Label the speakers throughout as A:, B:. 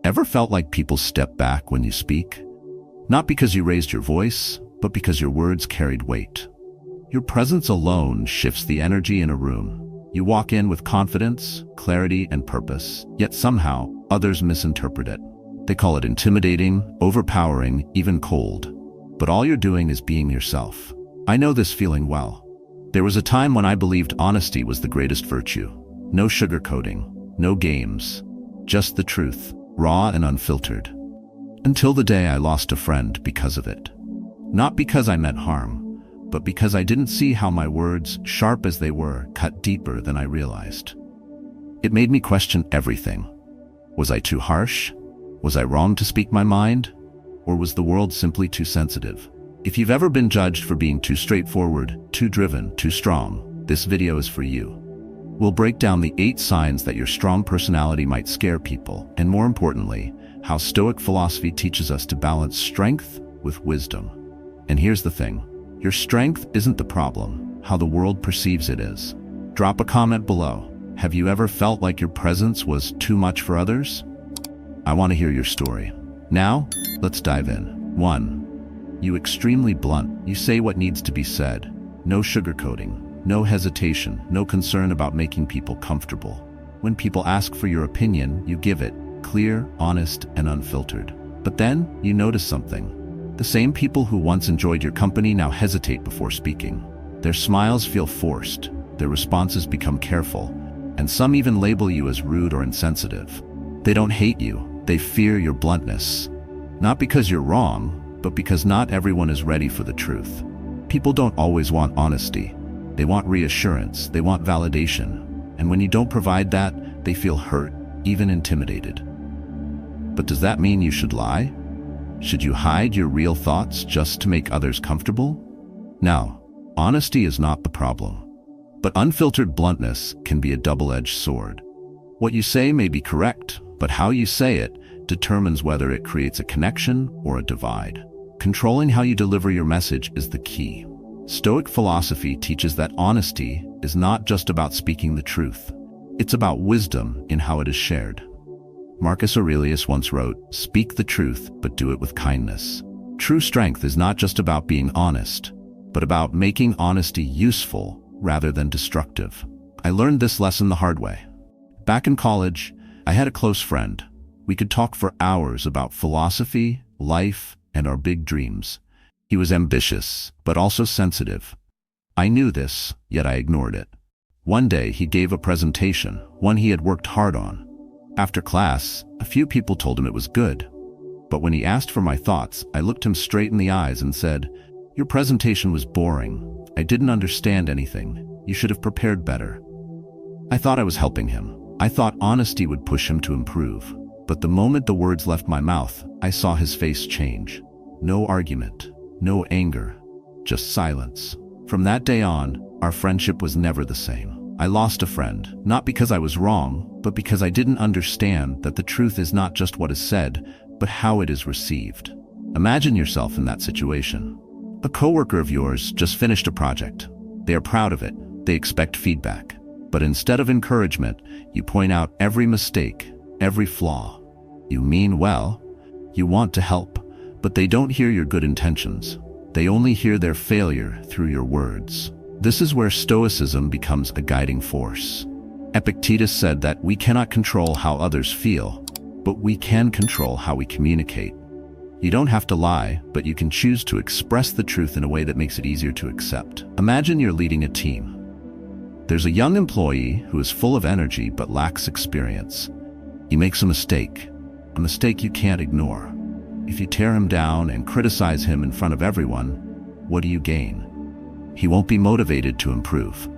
A: Ever felt like people step back when you speak? Not because you raised your voice, but because your words carried weight. Your presence alone shifts the energy in a room. You walk in with confidence, clarity, and purpose, yet somehow others misinterpret it. They call it intimidating, overpowering, even cold. But all you're doing is being yourself. I know this feeling well. There was a time when I believed honesty was the greatest virtue. No sugarcoating, no games, just the truth, raw and unfiltered. Until the day I lost a friend because of it. Not because I meant harm, but because I didn't see how my words, sharp as they were, cut deeper than I realized. It made me question everything. Was I too harsh? Was I wrong to speak my mind? Or was the world simply too sensitive? If you've ever been judged for being too straightforward, too driven, too strong, this video is for you. We'll break down the 8 signs that your strong personality might scare people, and more importantly, how Stoic philosophy teaches us to balance strength with wisdom. And here's the thing, your strength isn't the problem, how the world perceives it is. Drop a comment below. Have you ever felt like your presence was too much for others? I want to hear your story. Now, let's dive in. 1. You extremely blunt. You say what needs to be said. No sugarcoating, no hesitation, no concern about making people comfortable. When people ask for your opinion, you give it, clear, honest, and unfiltered. But then, you notice something. The same people who once enjoyed your company now hesitate before speaking. Their smiles feel forced, their responses become careful, and some even label you as rude or insensitive. They don't hate you, they fear your bluntness. Not because you're wrong, but because not everyone is ready for the truth. People don't always want honesty. They want reassurance, they want validation. And when you don't provide that, they feel hurt, even intimidated. But does that mean you should lie? Should you hide your real thoughts just to make others comfortable? No, honesty is not the problem. But unfiltered bluntness can be a double-edged sword. What you say may be correct, but how you say it determines whether it creates a connection or a divide. Controlling how you deliver your message is the key. Stoic philosophy teaches that honesty is not just about speaking the truth. It's about wisdom in how it is shared. Marcus Aurelius once wrote, "Speak the truth, but do it with kindness." True strength is not just about being honest, but about making honesty useful rather than destructive. I learned this lesson the hard way. Back in college, I had a close friend. We could talk for hours about philosophy, life, and our big dreams. He was ambitious, but also sensitive. I knew this, yet I ignored it. One day, he gave a presentation, one he had worked hard on. After class, a few people told him it was good. But when he asked for my thoughts, I looked him straight in the eyes and said, "Your presentation was boring. I didn't understand anything. You should have prepared better." I thought I was helping him. I thought honesty would push him to improve. But the moment the words left my mouth, I saw his face change. No argument, no anger, just silence. From that day on, our friendship was never the same. I lost a friend, not because I was wrong, but because I didn't understand that the truth is not just what is said, but how it is received. Imagine yourself in that situation. A coworker of yours just finished a project. They are proud of it. They expect feedback. But instead of encouragement, you point out every mistake, every flaw. You mean well, you want to help, but they don't hear your good intentions. They only hear their failure through your words. This is where Stoicism becomes a guiding force. Epictetus said that we cannot control how others feel, but we can control how we communicate. You don't have to lie, but you can choose to express the truth in a way that makes it easier to accept. Imagine you're leading a team. There's a young employee who is full of energy but lacks experience. He makes a mistake you can't ignore. If you tear him down and criticize him in front of everyone, what do you gain? He won't be motivated to improve.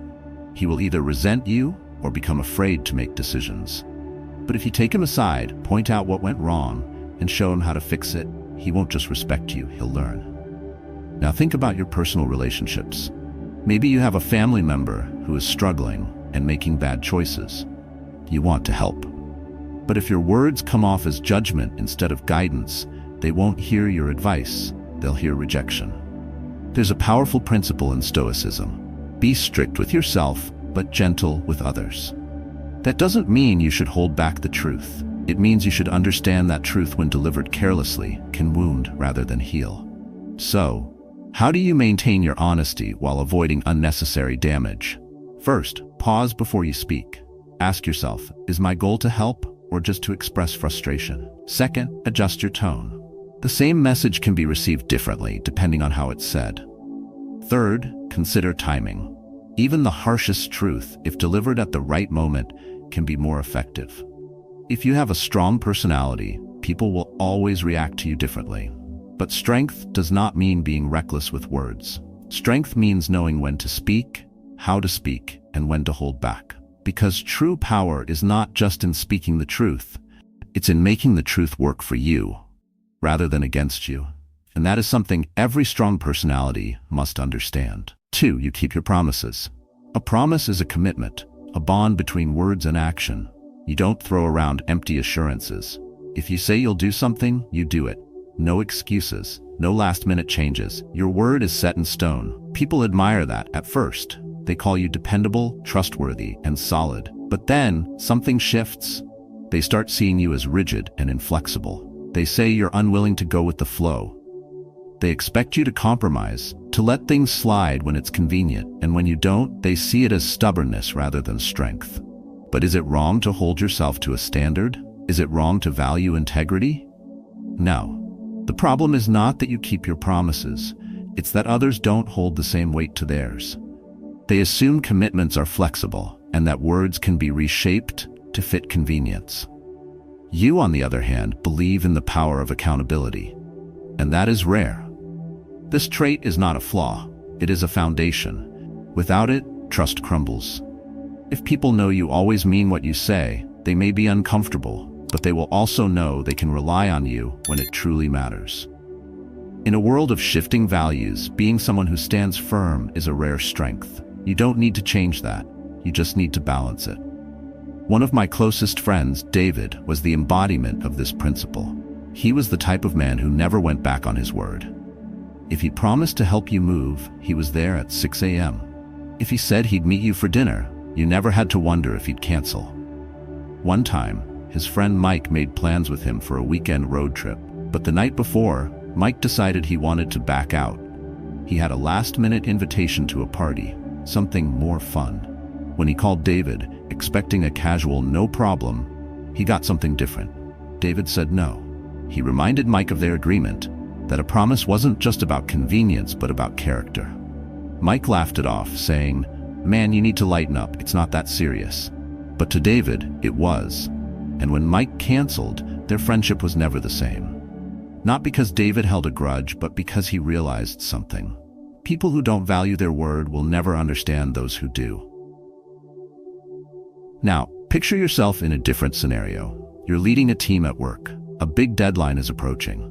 A: He will either resent you or become afraid to make decisions. But if you take him aside, point out what went wrong, and show him how to fix it, he won't just respect you, he'll learn. Now think about your personal relationships. Maybe you have a family member who is struggling and making bad choices. You want to help. But if your words come off as judgment instead of guidance, they won't hear your advice, they'll hear rejection. There's a powerful principle in Stoicism. Be strict with yourself, but gentle with others. That doesn't mean you should hold back the truth. It means you should understand that truth, when delivered carelessly, can wound rather than heal. So, how do you maintain your honesty while avoiding unnecessary damage? First, pause before you speak. Ask yourself, is my goal to help or just to express frustration? Second, adjust your tone. The same message can be received differently depending on how it's said. Third, consider timing. Even the harshest truth, if delivered at the right moment, can be more effective. If you have a strong personality, people will always react to you differently. But strength does not mean being reckless with words. Strength means knowing when to speak, how to speak, and when to hold back. Because true power is not just in speaking the truth, it's in making the truth work for you, rather than against you. And that is something every strong personality must understand. 2. You keep your promises. A promise is a commitment, a bond between words and action. You don't throw around empty assurances. If you say you'll do something, you do it. No excuses, no last-minute changes. Your word is set in stone. People admire that at first. They call you dependable, trustworthy, and solid. But then, something shifts. They start seeing you as rigid and inflexible. They say you're unwilling to go with the flow. They expect you to compromise, to let things slide when it's convenient, and when you don't, they see it as stubbornness rather than strength. But is it wrong to hold yourself to a standard? Is it wrong to value integrity? No. The problem is not that you keep your promises, it's that others don't hold the same weight to theirs. They assume commitments are flexible, and that words can be reshaped to fit convenience. You, on the other hand, believe in the power of accountability, and that is rare. This trait is not a flaw, it is a foundation. Without it, trust crumbles. If people know you always mean what you say, they may be uncomfortable, but they will also know they can rely on you when it truly matters. In a world of shifting values, being someone who stands firm is a rare strength. You don't need to change that, you just need to balance it. One of my closest friends, David, was the embodiment of this principle. He was the type of man who never went back on his word. If he promised to help you move, he was there at 6 a.m. If he said he'd meet you for dinner, you never had to wonder if he'd cancel. One time, his friend Mike made plans with him for a weekend road trip, but the night before, Mike decided he wanted to back out. He had a last-minute invitation to a party, something more fun. When he called David, expecting a casual no problem, he got something different. David said no. He reminded Mike of their agreement, that a promise wasn't just about convenience but about character. Mike laughed it off, saying, "Man, you need to lighten up, it's not that serious." But to David, it was. And when Mike canceled, their friendship was never the same. Not because David held a grudge, but because he realized something. People who don't value their word will never understand those who do. Now, picture yourself in a different scenario. You're leading a team at work. A big deadline is approaching.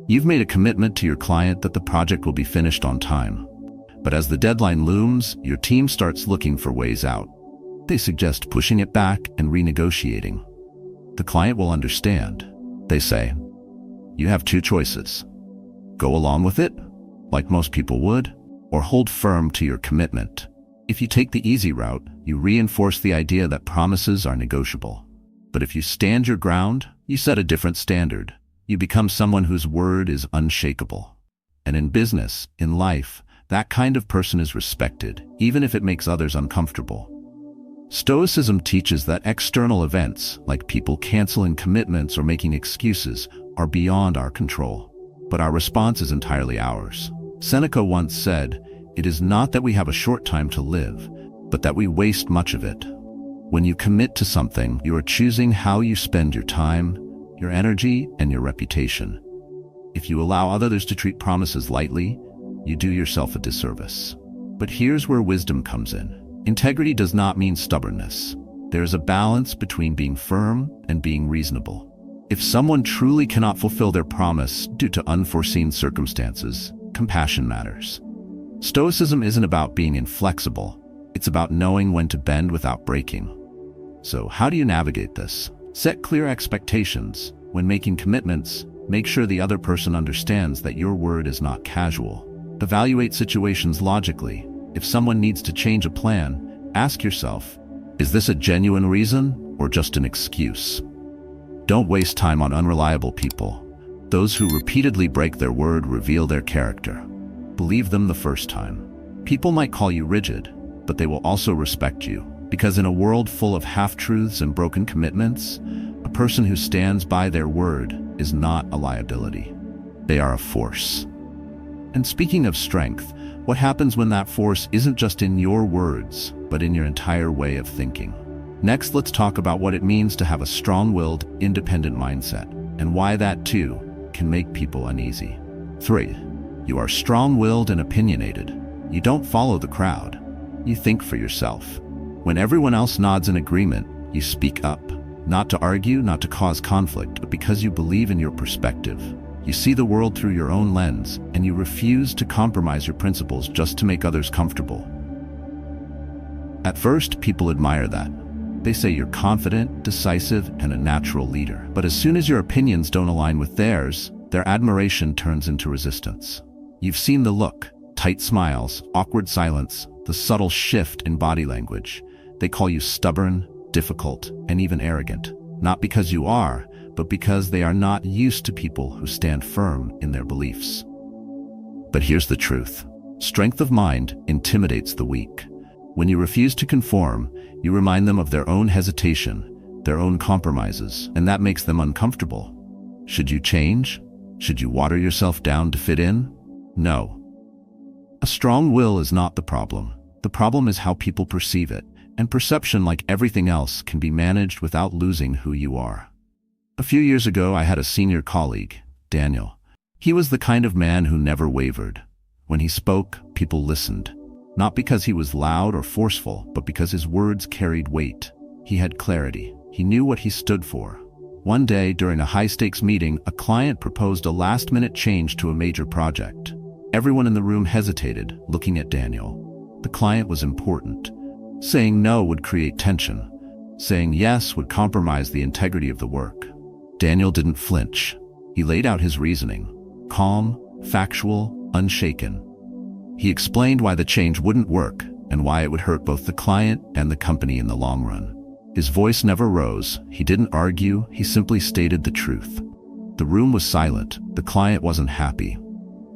A: You've made a commitment to your client that the project will be finished on time. But as the deadline looms, your team starts looking for ways out. They suggest pushing it back and renegotiating. The client will understand. They say, you have two choices. Go along with it, like most people would, or hold firm to your commitment. If you take the easy route, you reinforce the idea that promises are negotiable. But if you stand your ground, you set a different standard. You become someone whose word is unshakable. And in business, in life, that kind of person is respected, even if it makes others uncomfortable. Stoicism teaches that external events, like people canceling commitments or making excuses, are beyond our control. But our response is entirely ours. Seneca once said, "It is not that we have a short time to live, but that we waste much of it." When you commit to something, you are choosing how you spend your time, your energy, and your reputation. If you allow others to treat promises lightly, you do yourself a disservice. But here's where wisdom comes in. Integrity does not mean stubbornness. There is a balance between being firm and being reasonable. If someone truly cannot fulfill their promise due to unforeseen circumstances, compassion matters. Stoicism isn't about being inflexible. It's about knowing when to bend without breaking. So how do you navigate this? Set clear expectations. When making commitments, make sure the other person understands that your word is not casual. Evaluate situations logically. If someone needs to change a plan, ask yourself, is this a genuine reason or just an excuse? Don't waste time on unreliable people. Those who repeatedly break their word reveal their character. Believe them the first time. People might call you rigid, but they will also respect you, because in a world full of half-truths and broken commitments, a person who stands by their word is not a liability. They are a force. And speaking of strength, what happens when that force isn't just in your words, but in your entire way of thinking? Next, let's talk about what it means to have a strong-willed, independent mindset, and why that, too, can make people uneasy. 3. You are strong-willed and opinionated. You don't follow the crowd. You think for yourself. When everyone else nods in agreement, you speak up. Not to argue, not to cause conflict, but because you believe in your perspective. You see the world through your own lens, and you refuse to compromise your principles just to make others comfortable. At first, people admire that. They say you're confident, decisive, and a natural leader. But as soon as your opinions don't align with theirs, their admiration turns into resistance. You've seen the look: tight smiles, awkward silence, the subtle shift in body language. They call you stubborn, difficult, and even arrogant. Not because you are, but because they are not used to people who stand firm in their beliefs. But here's the truth. Strength of mind intimidates the weak. When you refuse to conform, you remind them of their own hesitation, their own compromises, and that makes them uncomfortable. Should you change? Should you water yourself down to fit in? No. A strong will is not the problem. The problem is how people perceive it, and perception, like everything else, can be managed without losing who you are. A few years ago, I had a senior colleague, Daniel. He was the kind of man who never wavered. When he spoke, people listened. Not because he was loud or forceful, but because his words carried weight. He had clarity. He knew what he stood for. One day, during a high-stakes meeting, a client proposed a last-minute change to a major project. Everyone in the room hesitated, looking at Daniel. The client was important. Saying no would create tension. Saying yes would compromise the integrity of the work. Daniel didn't flinch. He laid out his reasoning. Calm, factual, unshaken. He explained why the change wouldn't work and why it would hurt both the client and the company in the long run. His voice never rose. He didn't argue. He simply stated the truth. The room was silent. The client wasn't happy.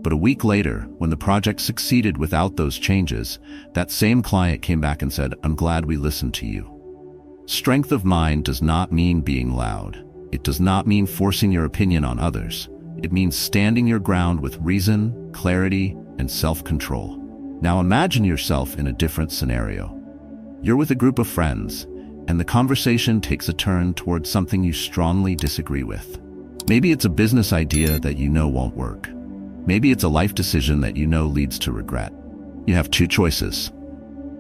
A: But a week later, when the project succeeded without those changes, that same client came back and said, "I'm glad we listened to you." Strength of mind does not mean being loud. It does not mean forcing your opinion on others. It means standing your ground with reason, clarity, and self-control. Now imagine yourself in a different scenario. You're with a group of friends, and the conversation takes a turn towards something you strongly disagree with. Maybe it's a business idea that you know won't work. Maybe it's a life decision that you know leads to regret. You have two choices.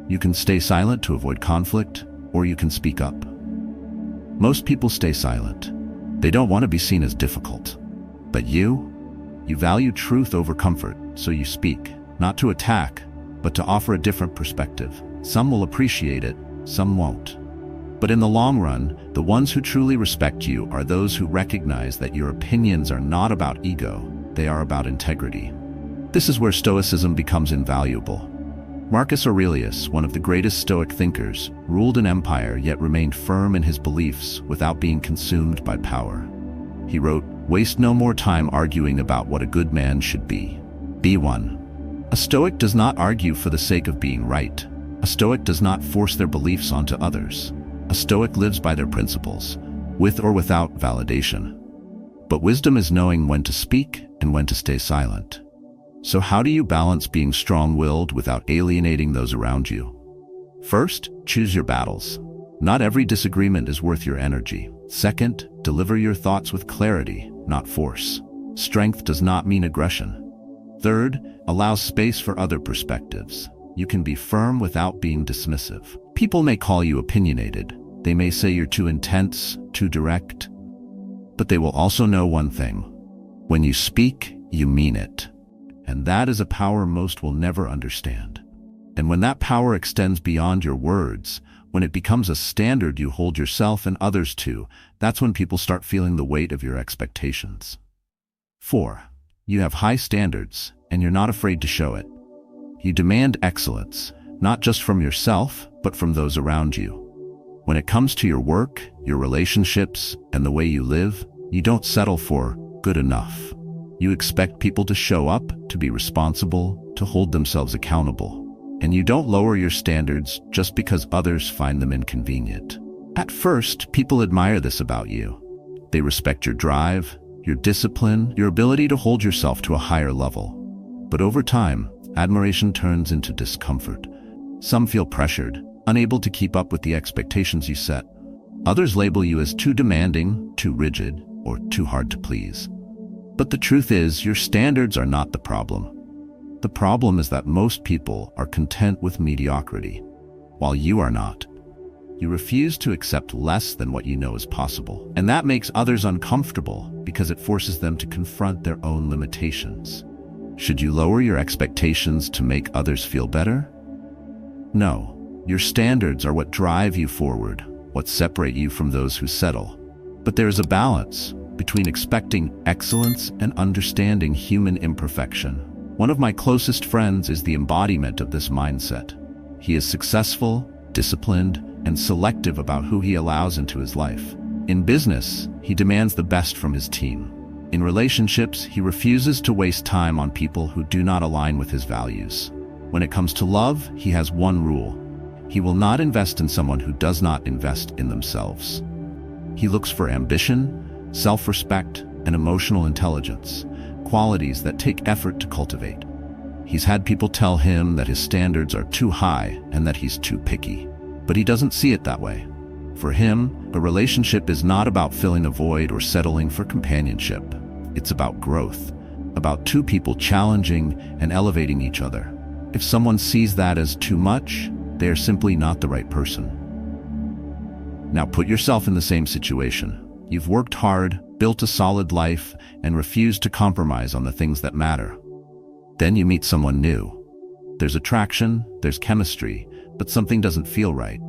A: You can stay silent to avoid conflict, or you can speak up. Most people stay silent. They don't want to be seen as difficult. But you value truth over comfort, so you speak, not to attack, but to offer a different perspective. Some will appreciate it, some won't. But in the long run, the ones who truly respect you are those who recognize that your opinions are not about ego, they are about integrity. This is where Stoicism becomes invaluable. Marcus Aurelius, one of the greatest Stoic thinkers, ruled an empire yet remained firm in his beliefs without being consumed by power. He wrote, "Waste no more time arguing about what a good man should be. Be one." A Stoic does not argue for the sake of being right. A Stoic does not force their beliefs onto others. A Stoic lives by their principles, with or without validation. But wisdom is knowing when to speak and when to stay silent. So how do you balance being strong-willed without alienating those around you? First, choose your battles. Not every disagreement is worth your energy. Second, deliver your thoughts with clarity, not force. Strength does not mean aggression. Third, allow space for other perspectives. You can be firm without being dismissive. People may call you opinionated. They may say you're too intense, too direct. But they will also know one thing. When you speak, you mean it. And that is a power most will never understand. And when that power extends beyond your words, when it becomes a standard you hold yourself and others to, that's when people start feeling the weight of your expectations. 4. You have high standards, and you're not afraid to show it. You demand excellence, not just from yourself, but from those around you. When it comes to your work, your relationships, and the way you live, you don't settle for good enough. You expect people to show up, to be responsible, to hold themselves accountable. And you don't lower your standards just because others find them inconvenient. At first, people admire this about you. They respect your drive, your discipline, your ability to hold yourself to a higher level. But over time, admiration turns into discomfort. Some feel pressured, unable to keep up with the expectations you set. Others label you as too demanding, too rigid, or too hard to please. But the truth is, your standards are not the problem. The problem is that most people are content with mediocrity, while you are not. You refuse to accept less than what you know is possible, and that makes others uncomfortable because it forces them to confront their own limitations. Should you lower your expectations to make others feel better? No. Your standards are what drive you forward, what separate you from those who settle. But there is a balance between expecting excellence and understanding human imperfection. One of my closest friends is the embodiment of this mindset. He is successful, disciplined, and selective about who he allows into his life. In business, he demands the best from his team. In relationships, he refuses to waste time on people who do not align with his values. When it comes to love, he has one rule. He will not invest in someone who does not invest in themselves. He looks for ambition, self-respect, and emotional intelligence, qualities that take effort to cultivate. He's had people tell him that his standards are too high and that he's too picky, but he doesn't see it that way. For him, a relationship is not about filling a void or settling for companionship. It's about growth, about two people challenging and elevating each other. If someone sees that as too much, they are simply not the right person. Now put yourself in the same situation. You've worked hard, built a solid life, and refused to compromise on the things that matter. Then you meet someone new. There's attraction, there's chemistry, but something doesn't feel right.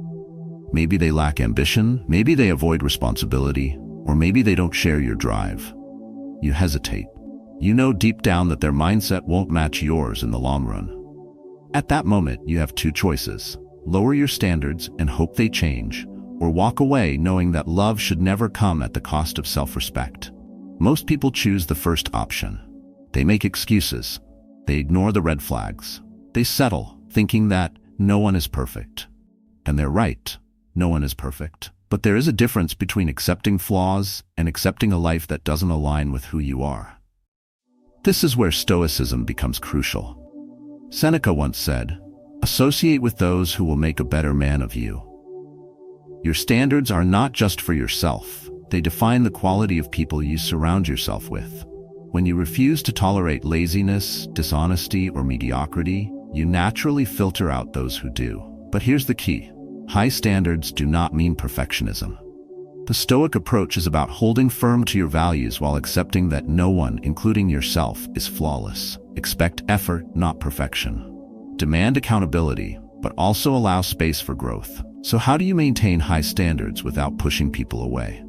A: Maybe they lack ambition, maybe they avoid responsibility, or maybe they don't share your drive. You hesitate. You know deep down that their mindset won't match yours in the long run. At that moment, you have two choices: lower your standards and hope they change, or walk away knowing that love should never come at the cost of self-respect. Most people choose the first option. They make excuses. They ignore the red flags. They settle, thinking that no one is perfect. And they're right. No one is perfect. But there is a difference between accepting flaws and accepting a life that doesn't align with who you are. This is where Stoicism becomes crucial. Seneca once said, "Associate with those who will make a better man of you." Your standards are not just for yourself. They define the quality of people you surround yourself with. When you refuse to tolerate laziness, dishonesty, or mediocrity, you naturally filter out those who do. But here's the key. High standards do not mean perfectionism. The Stoic approach is about holding firm to your values while accepting that no one, including yourself, is flawless. Expect effort, not perfection. Demand accountability, but also allow space for growth. So how do you maintain high standards without pushing people away?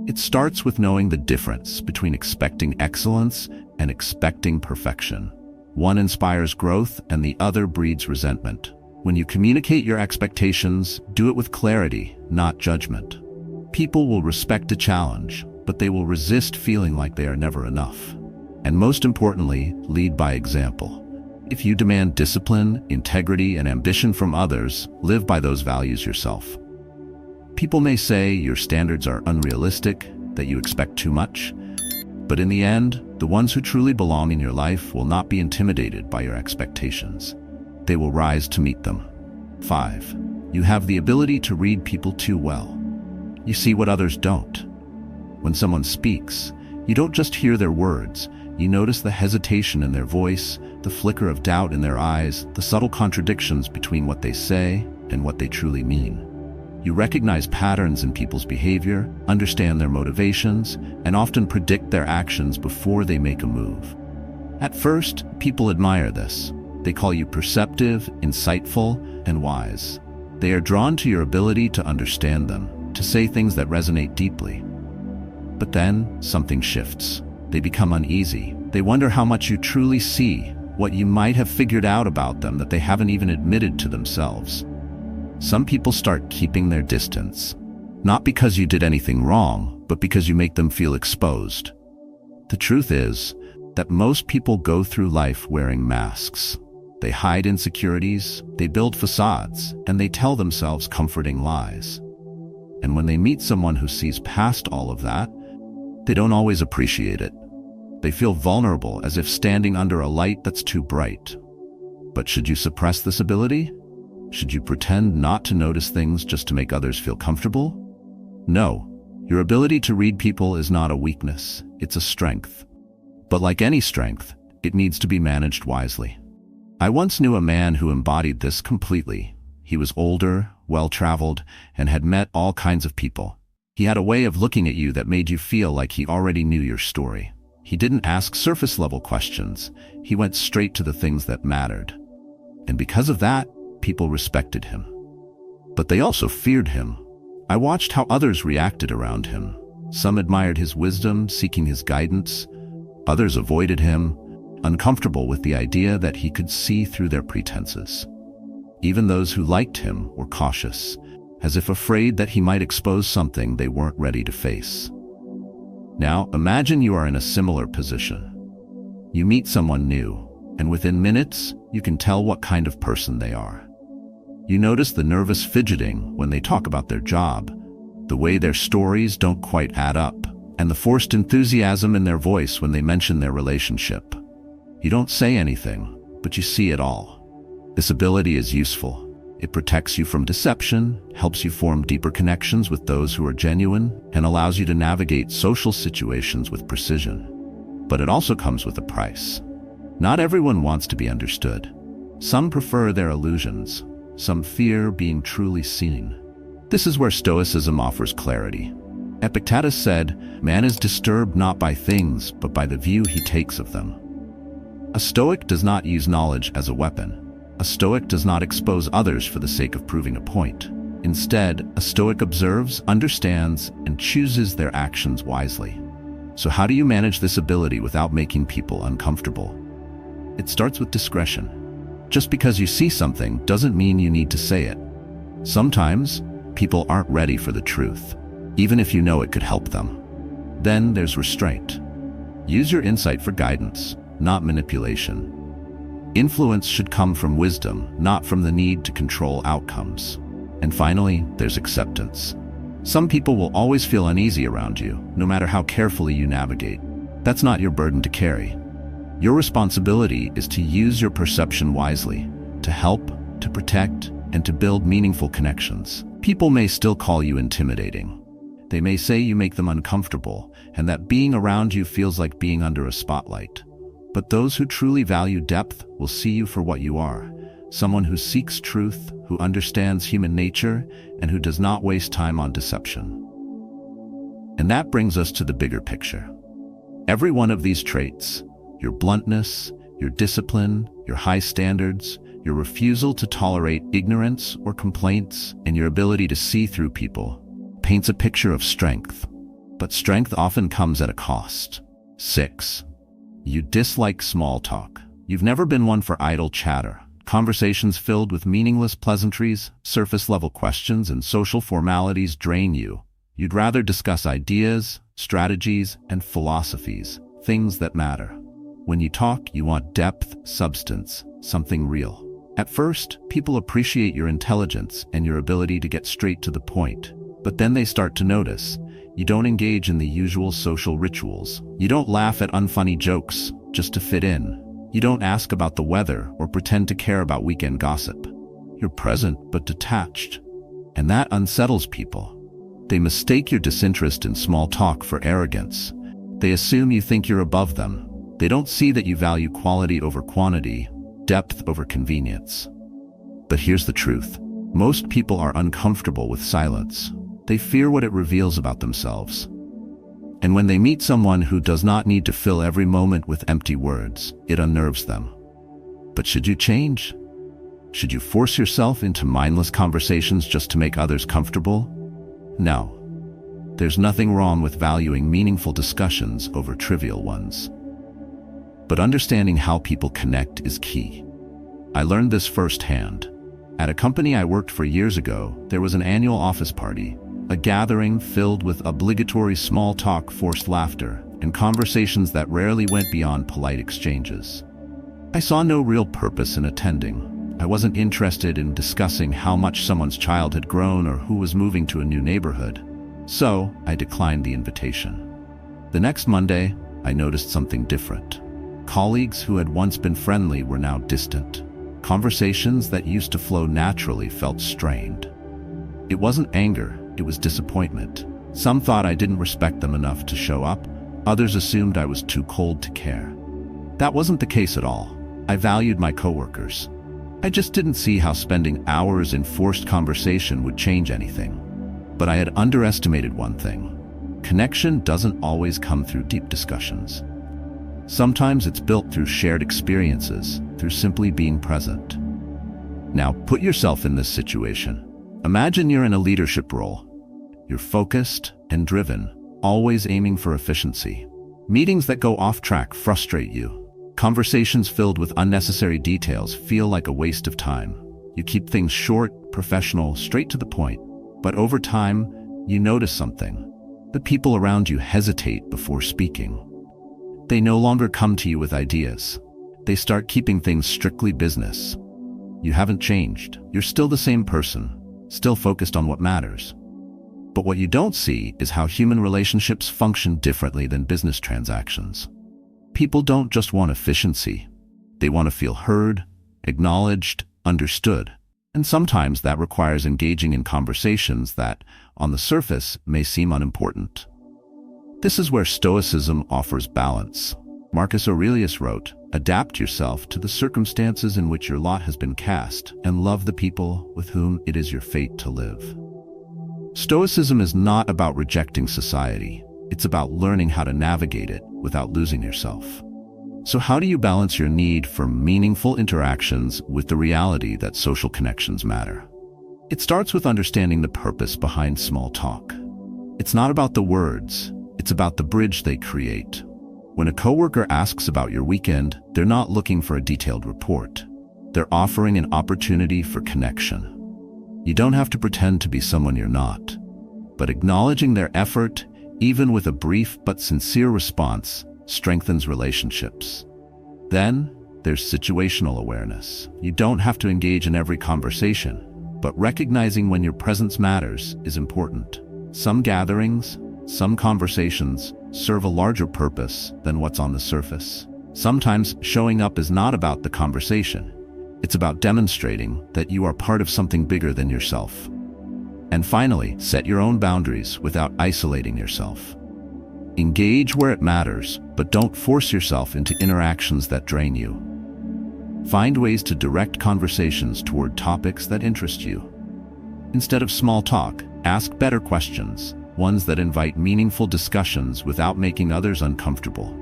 A: It starts with knowing the difference between expecting excellence and expecting perfection. One inspires growth and the other breeds resentment. When you communicate your expectations, do it with clarity, not judgment. People will respect a challenge, but they will resist feeling like they are never enough. And most importantly, lead by example. If you demand discipline, integrity, and ambition from others, live by those values yourself. People may say your standards are unrealistic, that you expect too much, but in the end, the ones who truly belong in your life will not be intimidated by your expectations. They will rise to meet them. 5. You have the ability to read people too well. You see what others don't. When someone speaks, you don't just hear their words, you notice the hesitation in their voice, the flicker of doubt in their eyes, the subtle contradictions between what they say and what they truly mean. You recognize patterns in people's behavior, understand their motivations, and often predict their actions before they make a move. At first, people admire this. They call you perceptive, insightful, and wise. They are drawn to your ability to understand them, to say things that resonate deeply. But then, something shifts. They become uneasy. They wonder how much you truly see, what you might have figured out about them that they haven't even admitted to themselves. Some people start keeping their distance, not because you did anything wrong, but because you make them feel exposed. The truth is that most people go through life wearing masks. They hide insecurities, they build facades, and they tell themselves comforting lies. And when they meet someone who sees past all of that, they don't always appreciate it. They feel vulnerable, as if standing under a light that's too bright. But should you suppress this ability? Should you pretend not to notice things just to make others feel comfortable? No. Your ability to read people is not a weakness, it's a strength. But like any strength, it needs to be managed wisely. I once knew a man who embodied this completely. He was older, well-traveled, and had met all kinds of people. He had a way of looking at you that made you feel like he already knew your story. He didn't ask surface-level questions. He went straight to the things that mattered. And because of that, people respected him. But they also feared him. I watched how others reacted around him. Some admired his wisdom, seeking his guidance. Others avoided him, uncomfortable with the idea that he could see through their pretenses. Even those who liked him were cautious, as if afraid that he might expose something they weren't ready to face. Now, imagine you are in a similar position. You meet someone new, and within minutes, you can tell what kind of person they are. You notice the nervous fidgeting when they talk about their job, the way their stories don't quite add up, and the forced enthusiasm in their voice when they mention their relationship. You don't say anything, but you see it all. This ability is useful. It protects you from deception, helps you form deeper connections with those who are genuine, and allows you to navigate social situations with precision. But it also comes with a price. Not everyone wants to be understood. Some prefer their illusions. Some fear being truly seen. This is where Stoicism offers clarity. Epictetus said, "Man is disturbed not by things, but by the view he takes of them." A Stoic does not use knowledge as a weapon. A Stoic does not expose others for the sake of proving a point. Instead, a Stoic observes, understands, and chooses their actions wisely. So how do you manage this ability without making people uncomfortable? It starts with discretion. Just because you see something doesn't mean you need to say it. Sometimes, people aren't ready for the truth, even if you know it could help them. Then there's restraint. Use your insight for guidance, not manipulation. Influence should come from wisdom, not from the need to control outcomes. And finally, there's acceptance. Some people will always feel uneasy around you, no matter how carefully you navigate. That's not your burden to carry. Your responsibility is to use your perception wisely, to help, to protect, and to build meaningful connections. People may still call you intimidating. They may say you make them uncomfortable, and that being around you feels like being under a spotlight. But those who truly value depth will see you for what you are, someone who seeks truth, who understands human nature, and who does not waste time on deception. And that brings us to the bigger picture. Every one of these traits, your bluntness, your discipline, your high standards, your refusal to tolerate ignorance or complaints, and your ability to see through people, paints a picture of strength. But strength often comes at a cost. 6. You dislike small talk. You've never been one for idle chatter. Conversations filled with meaningless pleasantries, surface-level questions, and social formalities drain you. You'd rather discuss ideas, strategies, and philosophies, things that matter. When you talk, you want depth, substance, something real. At first, people appreciate your intelligence and your ability to get straight to the point. But then they start to notice. You don't engage in the usual social rituals. You don't laugh at unfunny jokes just to fit in. You don't ask about the weather or pretend to care about weekend gossip. You're present but detached. And that unsettles people. They mistake your disinterest in small talk for arrogance. They assume you think you're above them. They don't see that you value quality over quantity, depth over convenience. But here's the truth. Most people are uncomfortable with silence. They fear what it reveals about themselves. And when they meet someone who does not need to fill every moment with empty words, it unnerves them. But should you change? Should you force yourself into mindless conversations just to make others comfortable? No. There's nothing wrong with valuing meaningful discussions over trivial ones. But understanding how people connect is key. I learned this firsthand. At a company I worked for years ago, there was an annual office party, a gathering filled with obligatory small talk, forced laughter, and conversations that rarely went beyond polite exchanges. I saw no real purpose in attending. I wasn't interested in discussing how much someone's child had grown or who was moving to a new neighborhood, so I declined the invitation. The next Monday, I noticed something different. Colleagues who had once been friendly were now distant. Conversations that used to flow naturally felt strained. It wasn't anger, it was disappointment. Some thought I didn't respect them enough to show up. Others assumed I was too cold to care. That wasn't the case at all. I valued my coworkers. I just didn't see how spending hours in forced conversation would change anything. But I had underestimated one thing. Connection doesn't always come through deep discussions. Sometimes it's built through shared experiences, through simply being present. Now, put yourself in this situation. Imagine you're in a leadership role. You're focused and driven, always aiming for efficiency. Meetings that go off track frustrate you. Conversations filled with unnecessary details feel like a waste of time. You keep things short, professional, straight to the point. But over time, you notice something. The people around you hesitate before speaking. They no longer come to you with ideas. They start keeping things strictly business. You haven't changed. You're still the same person, still focused on what matters. But what you don't see is how human relationships function differently than business transactions. People don't just want efficiency. They want to feel heard, acknowledged, understood. And sometimes that requires engaging in conversations that, on the surface, may seem unimportant. This is where Stoicism offers balance. Marcus Aurelius wrote, "Adapt yourself to the circumstances in which your lot has been cast, and love the people with whom it is your fate to live." Stoicism is not about rejecting society. It's about learning how to navigate it without losing yourself. So how do you balance your need for meaningful interactions with the reality that social connections matter? It starts with understanding the purpose behind small talk. It's not about the words. It's about the bridge they create. When a coworker asks about your weekend, they're not looking for a detailed report. They're offering an opportunity for connection. You don't have to pretend to be someone you're not. But acknowledging their effort, even with a brief but sincere response, strengthens relationships. Then, there's situational awareness. You don't have to engage in every conversation, but recognizing when your presence matters is important. Some gatherings, some conversations serve a larger purpose than what's on the surface. Sometimes showing up is not about the conversation. It's about demonstrating that you are part of something bigger than yourself. And finally, set your own boundaries without isolating yourself. Engage where it matters, but don't force yourself into interactions that drain you. Find ways to direct conversations toward topics that interest you. Instead of small talk, ask better questions. Ones that invite meaningful discussions without making others uncomfortable.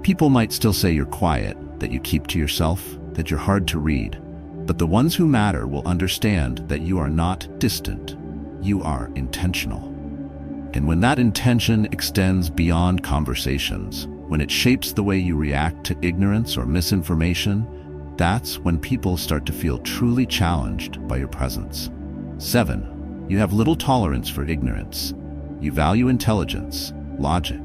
A: People might still say you're quiet, that you keep to yourself, that you're hard to read, but the ones who matter will understand that you are not distant. You are intentional. And when that intention extends beyond conversations, when it shapes the way you react to ignorance or misinformation, that's when people start to feel truly challenged by your presence. 7. You have little tolerance for ignorance. You value intelligence, logic,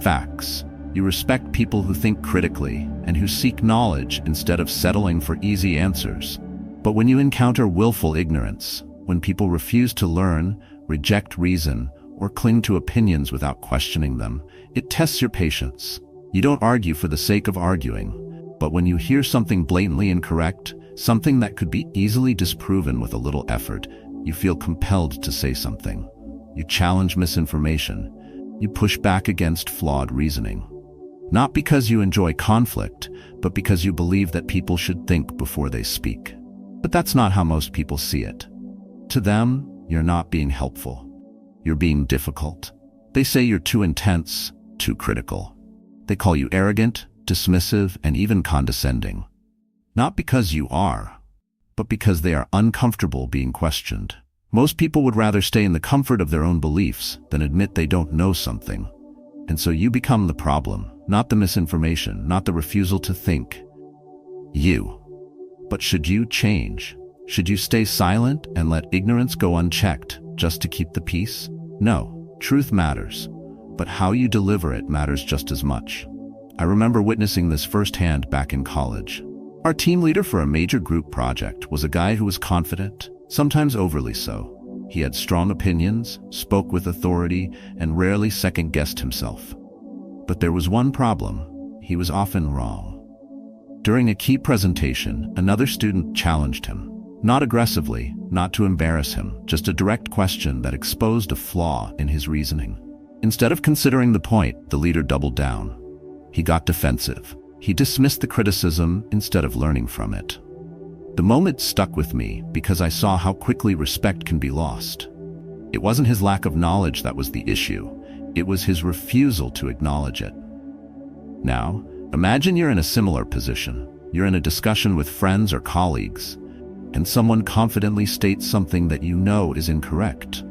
A: facts. You respect people who think critically and who seek knowledge instead of settling for easy answers. But when you encounter willful ignorance, when people refuse to learn, reject reason, or cling to opinions without questioning them, it tests your patience. You don't argue for the sake of arguing, but when you hear something blatantly incorrect, something that could be easily disproven with a little effort, you feel compelled to say something. You challenge misinformation. You push back against flawed reasoning. Not because you enjoy conflict, but because you believe that people should think before they speak. But that's not how most people see it. To them, you're not being helpful. You're being difficult. They say you're too intense, too critical. They call you arrogant, dismissive, and even condescending. Not because you are, but because they are uncomfortable being questioned. Most people would rather stay in the comfort of their own beliefs than admit they don't know something. And so you become the problem, not the misinformation, not the refusal to think. You. But should you change? Should you stay silent and let ignorance go unchecked just to keep the peace? No, truth matters, but how you deliver it matters just as much. I remember witnessing this firsthand back in college. Our team leader for a major group project was a guy who was confident, sometimes overly so. He had strong opinions, spoke with authority, and rarely second-guessed himself. But there was one problem: he was often wrong. During a key presentation, another student challenged him. Not aggressively, not to embarrass him, just a direct question that exposed a flaw in his reasoning. Instead of considering the point, the leader doubled down. He got defensive. He dismissed the criticism instead of learning from it. The moment stuck with me because I saw how quickly respect can be lost. It wasn't his lack of knowledge that was the issue. It was his refusal to acknowledge it. Now, imagine you're in a similar position. You're in a discussion with friends or colleagues, and someone confidently states something that you know is incorrect.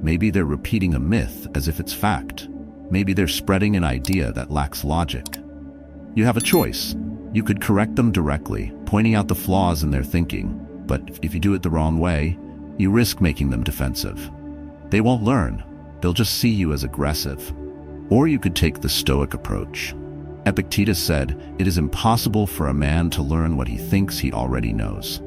A: Maybe they're repeating a myth as if it's fact. Maybe they're spreading an idea that lacks logic. You have a choice. You could correct them directly, pointing out the flaws in their thinking, but if you do it the wrong way, you risk making them defensive. They won't learn. They'll just see you as aggressive. Or you could take the Stoic approach. Epictetus said, "It is impossible for a man to learn what he thinks he already knows."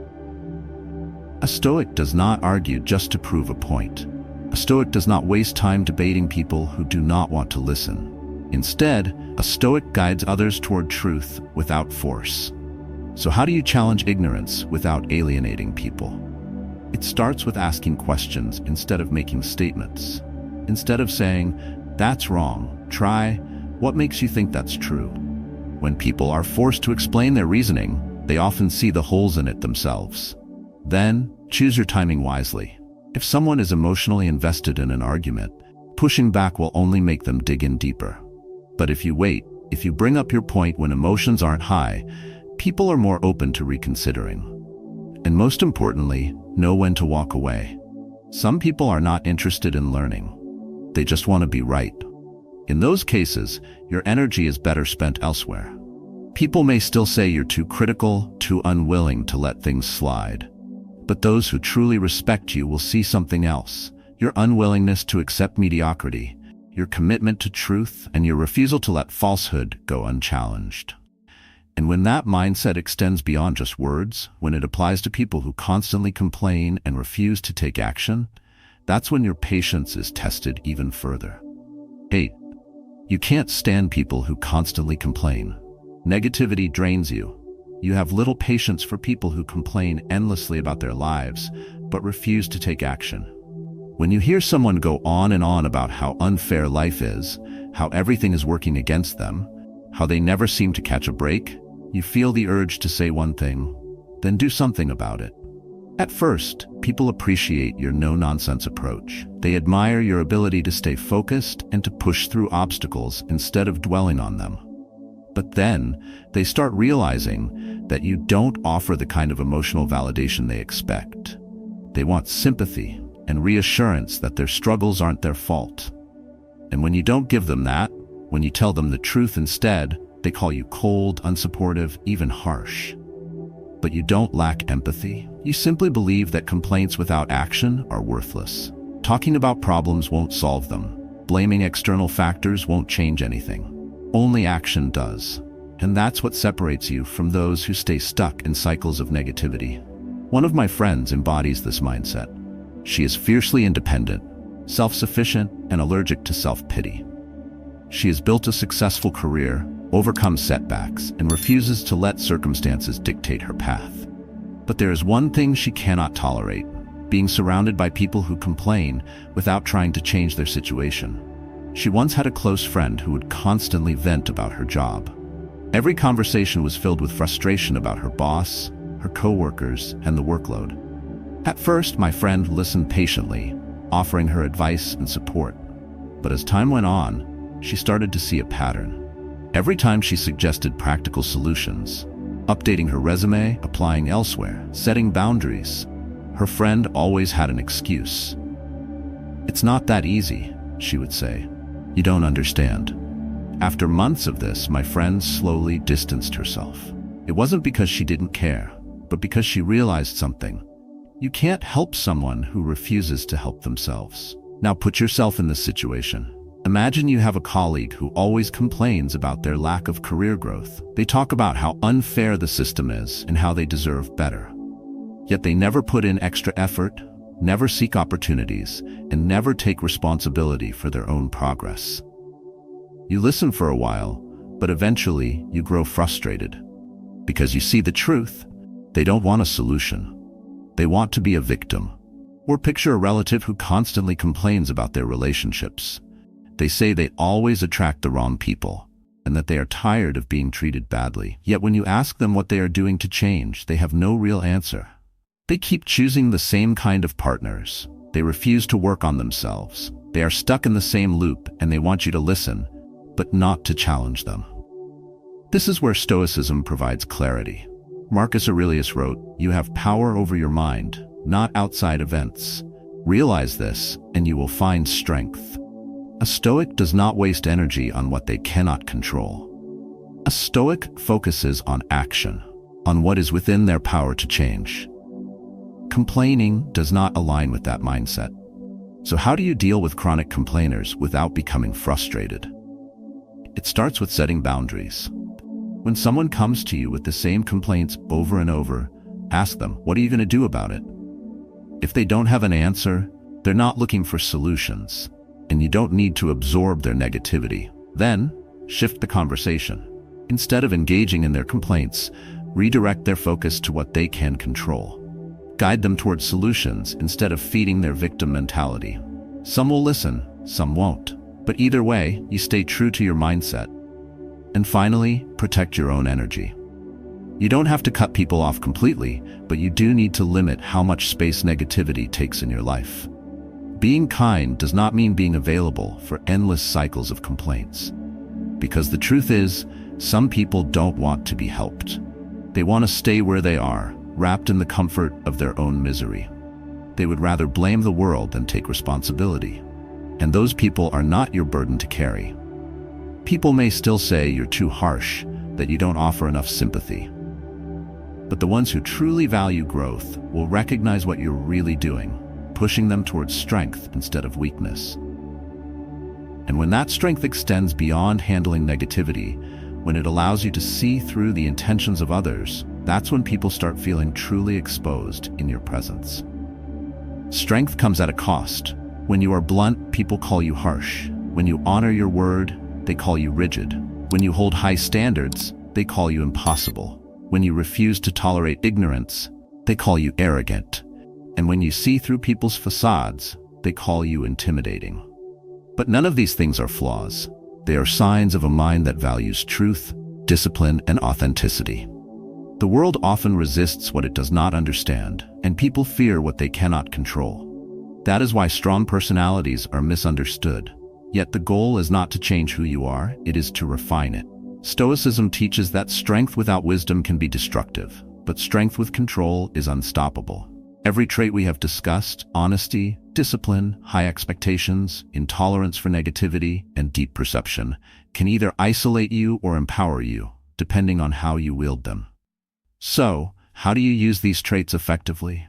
A: A Stoic does not argue just to prove a point. A Stoic does not waste time debating people who do not want to listen. Instead, a Stoic guides others toward truth without force. So how do you challenge ignorance without alienating people? It starts with asking questions instead of making statements. Instead of saying, "That's wrong," try, "What makes you think that's true?" When people are forced to explain their reasoning, they often see the holes in it themselves. Then, choose your timing wisely. If someone is emotionally invested in an argument, pushing back will only make them dig in deeper. But if you wait, if you bring up your point when emotions aren't high, people are more open to reconsidering. And most importantly, know when to walk away. Some people are not interested in learning. They just want to be right. In those cases, your energy is better spent elsewhere. People may still say you're too critical, too unwilling to let things slide. But those who truly respect you will see something else: your unwillingness to accept mediocrity, your commitment to truth, and your refusal to let falsehood go unchallenged. And when that mindset extends beyond just words, when it applies to people who constantly complain and refuse to take action, that's when your patience is tested even further. 8. You can't stand people who constantly complain. Negativity drains you. You have little patience for people who complain endlessly about their lives, but refuse to take action. When you hear someone go on and on about how unfair life is, how everything is working against them, how they never seem to catch a break, you feel the urge to say one thing, then do something about it. At first, people appreciate your no-nonsense approach. They admire your ability to stay focused and to push through obstacles instead of dwelling on them. But then, they start realizing that you don't offer the kind of emotional validation they expect. They want sympathy and reassurance that their struggles aren't their fault. And when you don't give them that, when you tell them the truth instead, they call you cold, unsupportive, even harsh. But you don't lack empathy. You simply believe that complaints without action are worthless. Talking about problems won't solve them. Blaming external factors won't change anything. Only action does. And that's what separates you from those who stay stuck in cycles of negativity. One of my friends embodies this mindset. She is fiercely independent, self-sufficient, and allergic to self-pity. She has built a successful career, overcome setbacks, and refuses to let circumstances dictate her path. But there is one thing she cannot tolerate: being surrounded by people who complain without trying to change their situation. She once had a close friend who would constantly vent about her job. Every conversation was filled with frustration about her boss, her coworkers, and the workload. At first, my friend listened patiently, offering her advice and support. But as time went on, she started to see a pattern. Every time she suggested practical solutions, updating her resume, applying elsewhere, setting boundaries, her friend always had an excuse. "It's not that easy," she would say. "You don't understand." After months of this, my friend slowly distanced herself. It wasn't because she didn't care, but because she realized something. You can't help someone who refuses to help themselves. Now put yourself in this situation. Imagine you have a colleague who always complains about their lack of career growth. They talk about how unfair the system is and how they deserve better. Yet they never put in extra effort, never seek opportunities, and never take responsibility for their own progress. You listen for a while, but eventually you grow frustrated. Because you see the truth, they don't want a solution. They want to be a victim. Or picture a relative who constantly complains about their relationships. They say they always attract the wrong people, and that they are tired of being treated badly. Yet when you ask them what they are doing to change, they have no real answer. They keep choosing the same kind of partners. They refuse to work on themselves. They are stuck in the same loop, and they want you to listen, but not to challenge them. This is where Stoicism provides clarity. Marcus Aurelius wrote, "You have power over your mind, not outside events. Realize this, and you will find strength." A Stoic does not waste energy on what they cannot control. A Stoic focuses on action, on what is within their power to change. Complaining does not align with that mindset. So how do you deal with chronic complainers without becoming frustrated? It starts with setting boundaries. When someone comes to you with the same complaints over and over, ask them, what are you going to do about it? If they don't have an answer, they're not looking for solutions, and you don't need to absorb their negativity. Then, shift the conversation. Instead of engaging in their complaints, redirect their focus to what they can control. Guide them towards solutions instead of feeding their victim mentality. Some will listen, some won't. But either way, you stay true to your mindset. And finally, protect your own energy. You don't have to cut people off completely, but you do need to limit how much space negativity takes in your life. Being kind does not mean being available for endless cycles of complaints. Because the truth is, some people don't want to be helped. They want to stay where they are, wrapped in the comfort of their own misery. They would rather blame the world than take responsibility. And those people are not your burden to carry. People may still say you're too harsh, that you don't offer enough sympathy. But the ones who truly value growth will recognize what you're really doing, pushing them towards strength instead of weakness. And when that strength extends beyond handling negativity, when it allows you to see through the intentions of others, that's when people start feeling truly exposed in your presence. Strength comes at a cost. When you are blunt, people call you harsh. When you honor your word, they call you rigid. When you hold high standards, they call you impossible. When you refuse to tolerate ignorance, they call you arrogant. And when you see through people's facades, they call you intimidating. But none of these things are flaws. They are signs of a mind that values truth, discipline, and authenticity. The world often resists what it does not understand, and people fear what they cannot control. That is why strong personalities are misunderstood. Yet the goal is not to change who you are, it is to refine it. Stoicism teaches that strength without wisdom can be destructive, but strength with control is unstoppable. Every trait we have discussed, honesty, discipline, high expectations, intolerance for negativity, and deep perception, can either isolate you or empower you, depending on how you wield them. So, how do you use these traits effectively?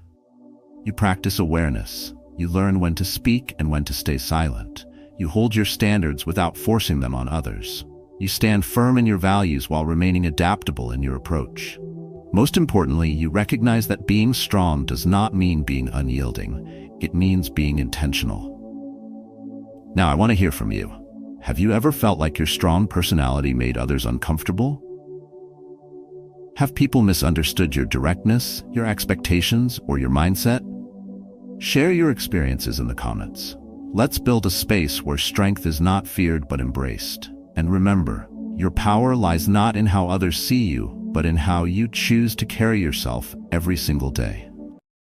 A: You practice awareness. You learn when to speak and when to stay silent. You hold your standards without forcing them on others. You stand firm in your values while remaining adaptable in your approach. Most importantly, you recognize that being strong does not mean being unyielding. It means being intentional. Now, I want to hear from you. Have you ever felt like your strong personality made others uncomfortable? Have people misunderstood your directness, your expectations, or your mindset? Share your experiences in the comments. Let's build a space where strength is not feared but embraced. And remember, your power lies not in how others see you, but in how you choose to carry yourself every single day.